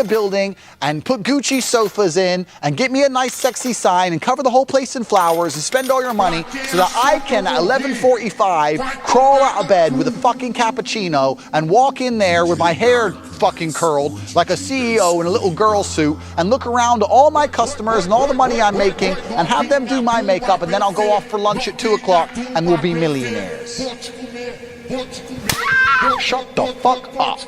a building and put Gucci sofas in and get me a nice sexy sign and cover the whole place in flowers and spend all your money so that I can at 11:45 crawl out of bed with a fucking cappuccino and walk in there with my hair fucking curled like a CEO in a little girl suit and look around at all my customers and all the money I'm making and have them do my makeup, and then I'll go off for lunch at 2 o'clock and we'll be millionaires. Shut the fuck up.